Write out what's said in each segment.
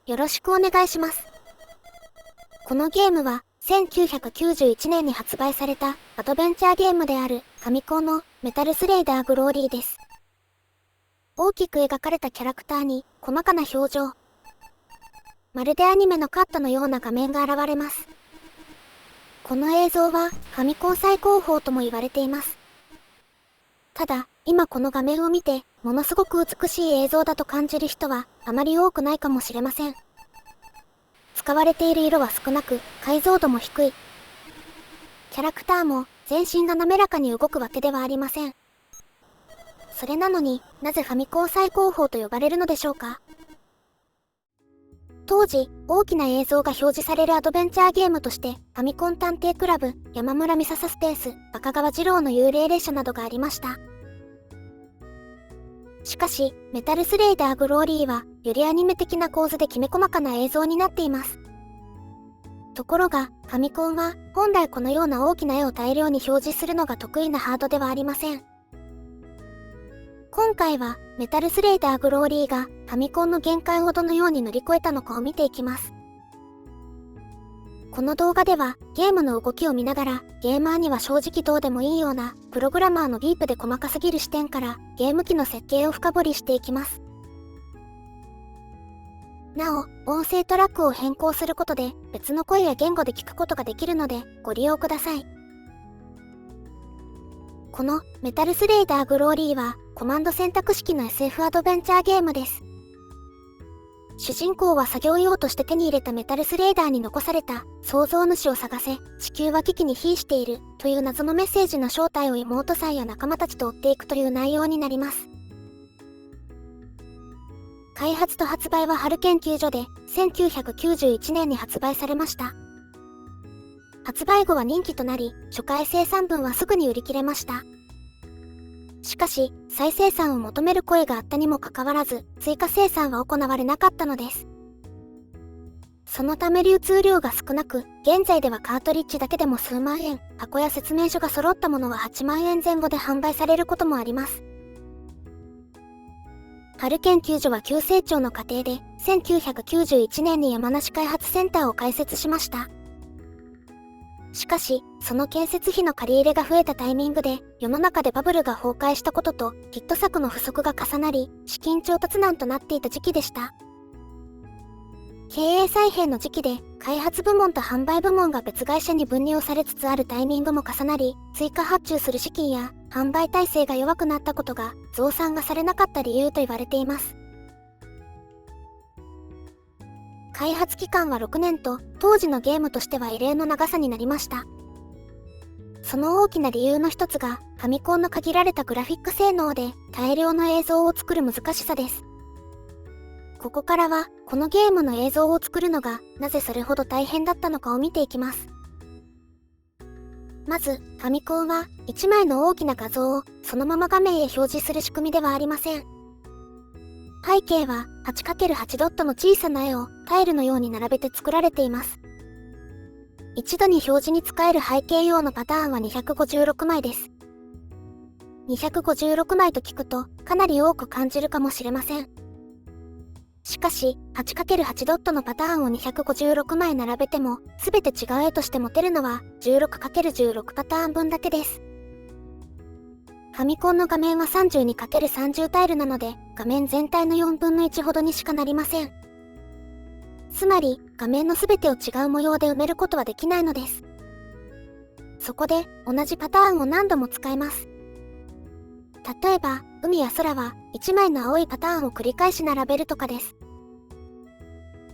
よろしくお願いします。このゲームは1991年に発売されたアドベンチャーゲームであるファミコンのメタルスレイダーグローリーです。大きく描かれたキャラクターに細かな表情。まるでアニメのカットのような画面が現れます。この映像はファミコン最高峰とも言われています。ただ、今この画面を見て、ものすごく美しい映像だと感じる人はあまり多くないかもしれません。使われている色は少なく、解像度も低い。キャラクターも全身が滑らかに動くわけではありません。それなのになぜファミコン最高峰と呼ばれるのでしょうか。当時、大きな映像が表示されるアドベンチャーゲームとして、ファミコン探偵クラブ、山村美笹スペース、赤川次郎の幽霊列車などがありました。しかし、メタルスレイダーグローリーは、よりアニメ的な構図できめ細かな映像になっています。ところが、ファミコンは、本来このような大きな絵を大量に表示するのが得意なハードではありません。今回は、メタルスレイダーグローリーが、ファミコンの限界をどのように乗り越えたのかを見ていきます。この動画では、ゲームの動きを見ながら、ゲーマーには正直どうでもいいような、プログラマーのディープで細かすぎる視点から、ゲーム機の設計を深掘りしていきます。なお、音声トラックを変更することで、別の声や言語で聞くことができるので、ご利用ください。この、メタルスレイダーグローリーは、コマンド選択式の SF アドベンチャーゲームです。主人公は作業用として手に入れたメタルスレイダーに残された創造主を探せ、地球は危機に瀕しているという謎のメッセージの正体を妹さんや仲間たちと追っていくという内容になります。開発と発売は春研究所で1991年に発売されました。発売後は人気となり、初回生産分はすぐに売り切れました。しかし、再生産を求める声があったにもかかわらず、追加生産は行われなかったのです。そのため流通量が少なく、現在ではカートリッジだけでも数万円、箱や説明書が揃ったものは8万円前後で販売されることもあります。春研究所は急成長の過程で、1991年に山梨開発センターを開設しました。しかし、その建設費の借り入れが増えたタイミングで、世の中でバブルが崩壊したことと、ヒット作の不足が重なり、資金調達難となっていた時期でした。経営再編の時期で、開発部門と販売部門が別会社に分離をされつつあるタイミングも重なり、追加発注する資金や、販売体制が弱くなったことが、増産がされなかった理由と言われています。開発期間は6年と、当時のゲームとしては異例の長さになりました。その大きな理由の一つが、ファミコンの限られたグラフィック性能で大量の映像を作る難しさです。ここからは、このゲームの映像を作るのが、なぜそれほど大変だったのかを見ていきます。まず、ファミコンは、1枚の大きな画像をそのまま画面へ表示する仕組みではありません。背景は 8×8 ドットの小さな絵をタイルのように並べて作られています。一度に表示に使える背景用のパターンは256枚です。256枚と聞くとかなり多く感じるかもしれません。しかし 8×8 ドットのパターンを256枚並べても全て違う絵として持てるのは 16×16 パターン分だけです。ファミコンの画面は 32×30 タイルなので、画面全体の4分の1ほどにしかなりません。つまり、画面の全てを違う模様で埋めることはできないのです。そこで、同じパターンを何度も使えます。例えば、海や空は、1枚の青いパターンを繰り返し並べるとかです。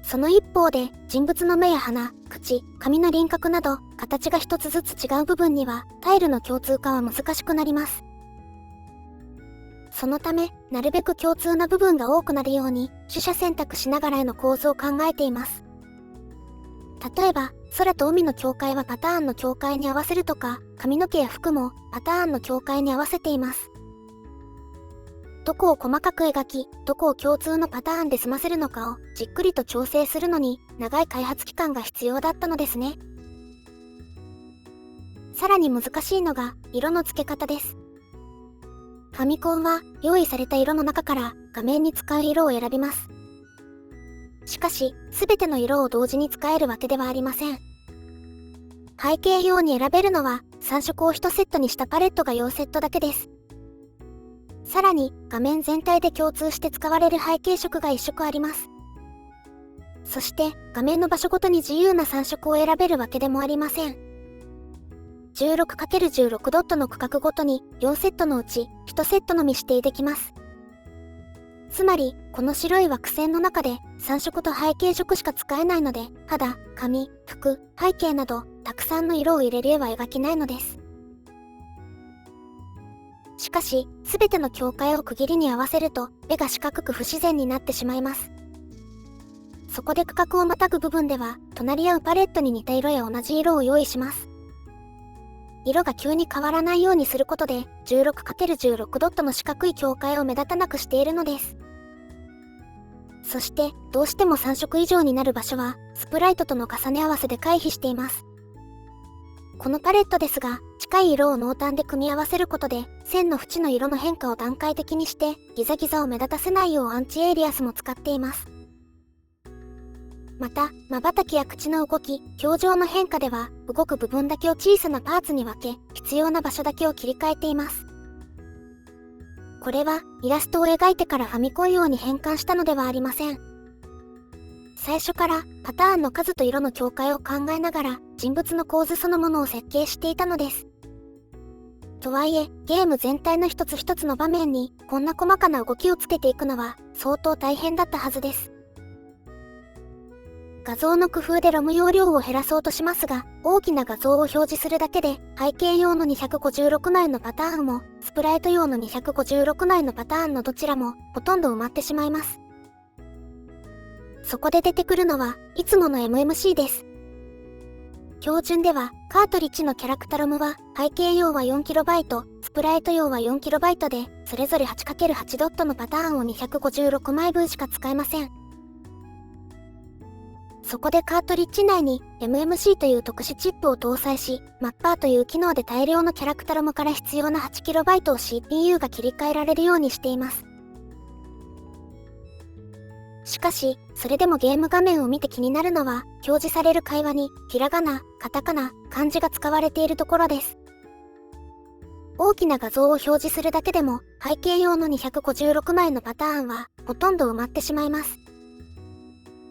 その一方で、人物の目や鼻、口、髪の輪郭など、形が一つずつ違う部分には、タイルの共通化は難しくなります。そのため、なるべく共通な部分が多くなるように、取捨選択しながら絵の構図を考えています。例えば、空と海の境界はパターンの境界に合わせるとか、髪の毛や服もパターンの境界に合わせています。どこを細かく描き、どこを共通のパターンで済ませるのかをじっくりと調整するのに、長い開発期間が必要だったのですね。さらに難しいのが、色の付け方です。ファミコンは用意された色の中から画面に使う色を選びます。しかし、すべての色を同時に使えるわけではありません。背景用に選べるのは、3色を1セットにしたパレットが4セットだけです。さらに、画面全体で共通して使われる背景色が1色あります。そして、画面の場所ごとに自由な3色を選べるわけでもありません。16×16 ドットの区画ごとに4セットのうち1セットのみ指定できます。つまり、この白い枠線の中で3色と背景色しか使えないので、肌、髪、服、背景など、たくさんの色を入れる絵は描けないのです。しかし、すべての境界を区切りに合わせると、絵が四角く不自然になってしまいます。そこで区画をまたぐ部分では、隣り合うパレットに似た色や同じ色を用意します。色が急に変わらないようにすることで、16×16 ドットの四角い境界を目立たなくしているのです。そして、どうしても3色以上になる場所は、スプライトとの重ね合わせで回避しています。このパレットですが、近い色を濃淡で組み合わせることで、線の縁の色の変化を段階的にして、ギザギザを目立たせないようアンチエイリアスも使っています。また、瞬きや口の動き、表情の変化では、動く部分だけを小さなパーツに分け、必要な場所だけを切り替えています。これは、イラストを描いてからファミコン用に変換したのではありません。最初から、パターンの数と色の境界を考えながら、人物の構図そのものを設計していたのです。とはいえ、ゲーム全体の一つ一つの場面に、こんな細かな動きをつけていくのは、相当大変だったはずです。画像の工夫でロム容量を減らそうとしますが、大きな画像を表示するだけで、背景用の256枚のパターンも、スプライト用の256枚のパターンのどちらも、ほとんど埋まってしまいます。そこで出てくるのは、いつもの MMC です。標準では、カートリッジのキャラクタロムは、背景用は 4KB、スプライト用は 4KB で、それぞれ 8×8 ドットのパターンを256枚分しか使えません。そこでカートリッジ内に MMC という特殊チップを搭載し、マッパーという機能で大量のキャラクタロムから必要な 8KB を CPU が切り替えられるようにしています。しかし、それでもゲーム画面を見て気になるのは、表示される会話に、ひらがな、カタカナ、漢字が使われているところです。大きな画像を表示するだけでも、背景用の256枚のパターンは、ほとんど埋まってしまいます。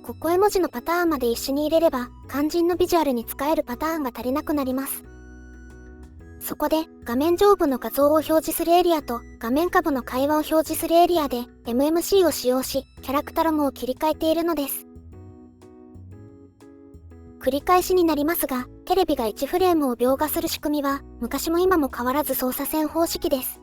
ここ絵文字のパターンまで一緒に入れれば、肝心のビジュアルに使えるパターンが足りなくなります。そこで、画面上部の画像を表示するエリアと、画面下部の会話を表示するエリアで、MMC を使用し、キャラクタロムを切り替えているのです。繰り返しになりますが、テレビが1フレームを描画する仕組みは、昔も今も変わらず操作線方式です。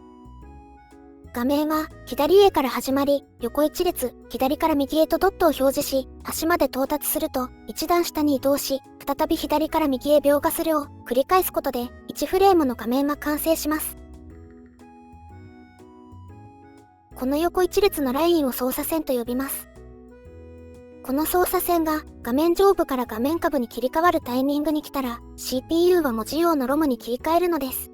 画面は、左へから始まり、横一列、左から右へとドットを表示し、端まで到達すると、一段下に移動し、再び左から右へ描画するを繰り返すことで、1フレームの画面は完成します。この横一列のラインを操作線と呼びます。この操作線が画面上部から画面下部に切り替わるタイミングに来たら、CPU は文字用のロムに切り替えるのです。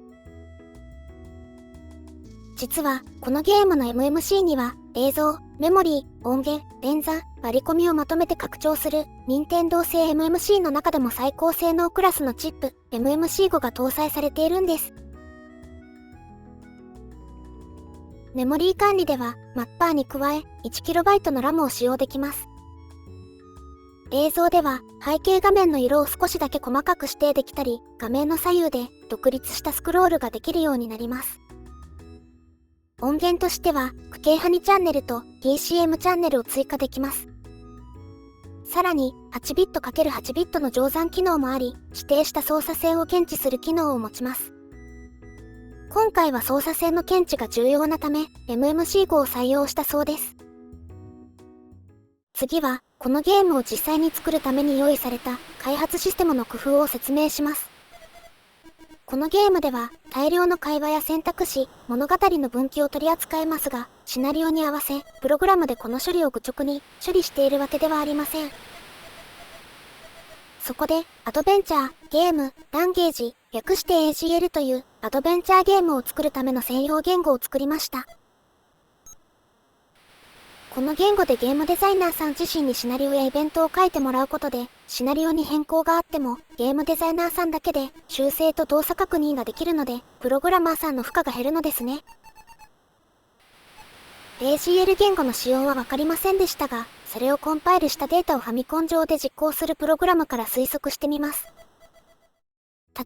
実は、このゲームの MMC には、映像、メモリー、音源、連座、割り込みをまとめて拡張する、任天堂製 MMC の中でも最高性能クラスのチップ、MMC5 が搭載されているんです。メモリー管理では、マッパーに加え、1KB の RAM を使用できます。映像では、背景画面の色を少しだけ細かく指定できたり、画面の左右で、独立したスクロールができるようになります。音源としては、区形派2チャンネルと TCM チャンネルを追加できます。さらに、8ビット ×8 ビットの乗算機能もあり、指定した操作線を検知する機能を持ちます。今回は操作線の検知が重要なため、MMC5 を採用したそうです。次は、このゲームを実際に作るために用意された開発システムの工夫を説明します。このゲームでは大量の会話や選択肢、物語の分岐を取り扱えますが、シナリオに合わせ、プログラムでこの処理を愚直に処理しているわけではありません。そこで、アドベンチャー、ゲーム、ランゲージ、略して AGL というアドベンチャーゲームを作るための専用言語を作りました。ここの言語でゲームデザイナーさん自身にシナリオやイベントを書いてもらうことで、シナリオに変更があっても、ゲームデザイナーさんだけで修正と動作確認ができるので、プログラマーさんの負荷が減るのですね。AGL 言語の使用はわかりませんでしたが、それをコンパイルしたデータをファミコン上で実行するプログラムから推測してみます。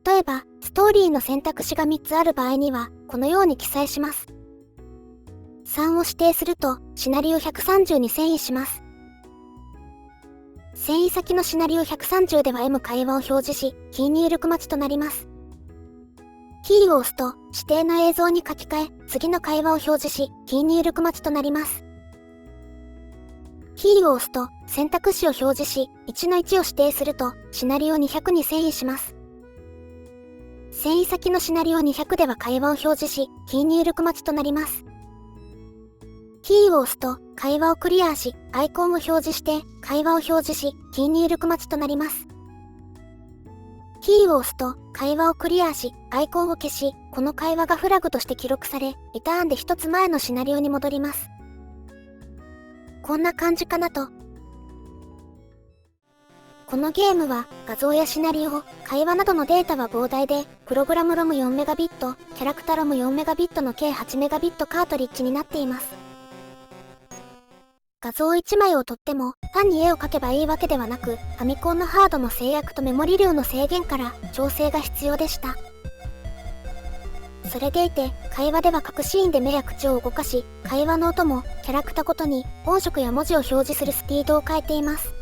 例えば、ストーリーの選択肢が3つある場合には、このように記載します。3を指定すると、シナリオ130に遷移します。遷移先のシナリオ130では M 会話を表示し、キー入力待ちとなります。キーを押すと、指定の映像に書き換え、次の会話を表示し、キー入力待ちとなります。キーを押すと、選択肢を表示し、1の1を指定すると、シナリオ200に遷移します。遷移先のシナリオ200では会話を表示し、キー入力待ちとなります。キーを押すと、会話をクリアし、アイコンを表示して、会話を表示し、キー入力待ちとなります。キーを押すと、会話をクリアし、アイコンを消し、この会話がフラグとして記録され、リターンで一つ前のシナリオに戻ります。こんな感じかなと。このゲームは、画像やシナリオ、会話などのデータは膨大で、プログラムロム 4MB、キャラクタロム 4MB の計 8MB カートリッジになっています。画像1枚を撮っても、単に絵を描けばいいわけではなく、ファミコンのハードの制約とメモリ量の制限から調整が必要でした。それでいて、会話では各シーンで目や口を動かし、会話の音もキャラクタごとに音色や文字を表示するスピードを変えています。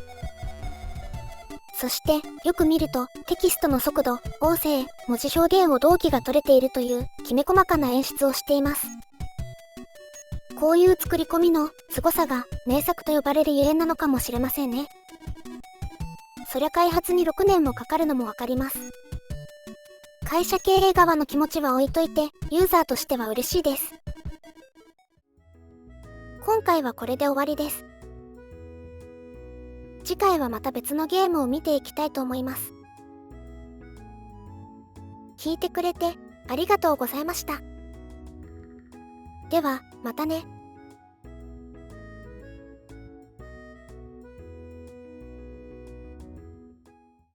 そして、よく見ると、テキストの速度、音声、文字表現を同期が取れているという、きめ細かな演出をしています。こういう作り込みの凄さが名作と呼ばれるゆえんなのかもしれませんね。そりゃ開発に6年もかかるのもわかります。会社経営側の気持ちは置いといて、ユーザーとしては嬉しいです。今回はこれで終わりです。次回はまた別のゲームを見ていきたいと思います。聞いてくれてありがとうございました。では、またね。